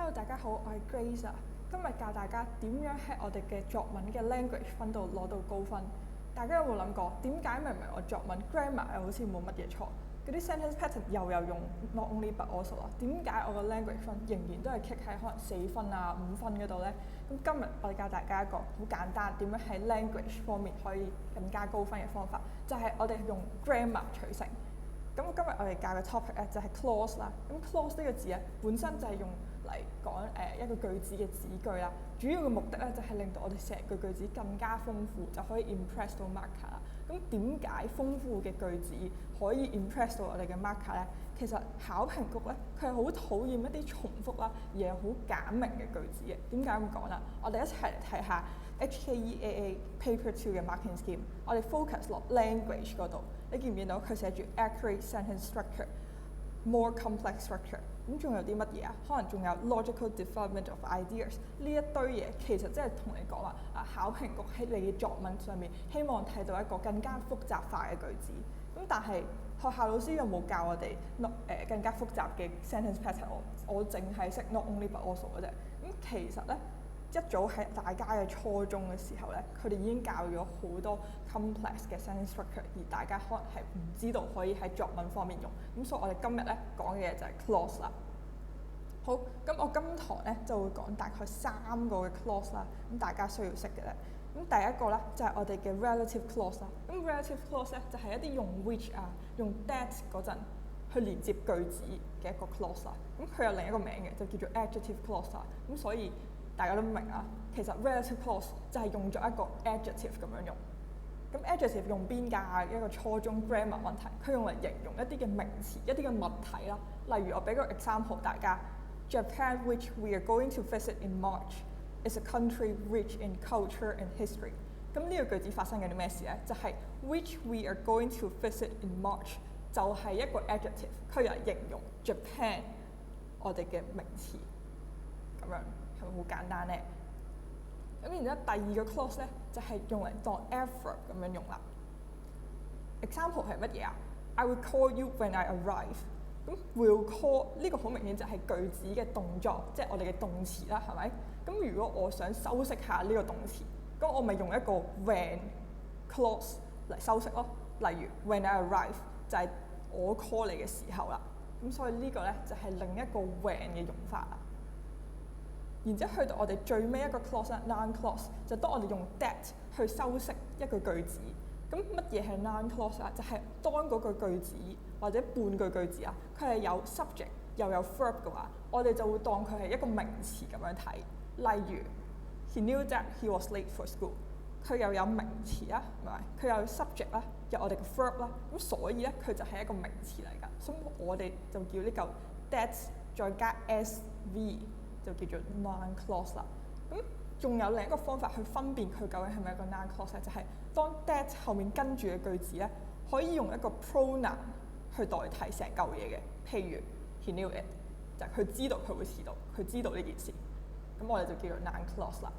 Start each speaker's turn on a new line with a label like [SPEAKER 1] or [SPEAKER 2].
[SPEAKER 1] Hello，大家好，我係 Grace 啊。今日教大家點樣喺我哋嘅作文嘅 language 分度攞到高分。大家有冇諗過點解明明我作文 grammar 又好似冇乜嘢錯，嗰啲 sentence pattern 又有用 not only but also 啊？點解我個 language 分仍然都係 kick 喺可能4分啊5分嗰度呢？咁今日我哋教大家一個好簡單點樣喺 language 方面可以更加高分嘅方法，就係我哋用 grammar 取勝。咁今日我哋教嘅 topic 咧就係 clause 啦。咁 clause 呢個字咧本身就係用嚟講一個句子嘅子句啦。主要嘅目的咧就係令到我哋成個句子更加豐富，就可以 impress 到 marker 啦。咁點解豐富嘅句子可以 impress 到我哋嘅 marker 咧？其實考評局咧佢係好討厭一啲重複啦，而係好簡明嘅句子嘅。點解咁講啦？我哋一齊嚟睇下 HKEAA Paper 2嘅 marking scheme。我哋 focus 落 language 嗰度。你見唔見到佢寫住 accurate sentence structure、more complex structure， 咁仲有啲乜嘢啊？可能仲有 logical development of ideas 呢一堆嘢，其實即係同你講話考評局喺你嘅作文上面希望睇到一個更加複雜化嘅句子。咁但係學校老師有冇教我哋更加複雜嘅 sentence pattern？我淨係識 not only but also 嘅啫。咁其實咧一早喺大家嘅初中嘅時候咧，佢哋已經教咗好多 complex 嘅 sentence structure， 而大家可能係唔知道可以喺作文方面用。咁所以我哋今日咧講嘅嘢就係 clause 啦。好，咁我今堂咧就會講大概3個嘅 clause 啦，咁大家需要識嘅咧。咁第一個咧就係我哋嘅 relative clause 啦。咁 relative clause 咧就係一啲用 which 用 that 嗰陣去連接句子嘅一個 clause 啦。咁佢有另一個名嘅，就叫做 adjective clause 啦。咁所以大家都明啊，其實 relative clause 就係用咗一個 adjective 咁樣用。咁 adjective 用邊㗎？一個初中 grammar 問題，佢用嚟形容一啲嘅名詞、一啲嘅物體啦。例如我俾個 example 大家 ，Japan which we are going to visit in March is a country rich in culture and history。咁呢個句子發生緊啲咩事咧？就係 which we are going to visit in March 就係一個 adjective，佢嚟形容 Japan 我哋嘅名詞咁樣。係咪好簡單咧？咁然之後第二個 clause 咧就係用嚟當 adverb 咁樣用啦。example 係乜嘢啊？ I will call you when I arrive。咁 will call 呢個好明顯就係句子嘅動作，即係我哋嘅動詞啦，係咪？咁如果我想修飾下呢個動詞，咁我咪用一個 when clause 嚟修飾咯。例如 when I arrive 就係我 call 你嘅時候啦。咁所以呢個咧就係另一個 when 嘅用法啦。然之後去到我哋最尾一個 clause noun clause， 就當我哋用 that 去修飾一句句子。咁乜嘢係 noun clause 啊？就係當嗰句句子或者半句句子佢係有 subject 又有 verb 嘅話，我哋就會當佢係一個名詞咁樣睇。例如 He knew that he was late for school， 佢又有名詞啦，係咪？佢有 subject 啦，有我哋嘅 verb 啦，咁所以咧佢就係一個名詞嚟㗎。所以我哋就叫呢嚿 that 再加 sv。就叫做 noun clause 啦。咁仲有另一個方法去分辨佢究竟係咪一個 noun clause 咧，就係當 that 後面跟住嘅句子咧，可以用一個 pronoun 去代替成嚿嘢嘅。譬如 he knew it， 就係佢知道佢會遲到，佢知道呢件事。咁我哋就叫做 noun clause 啦。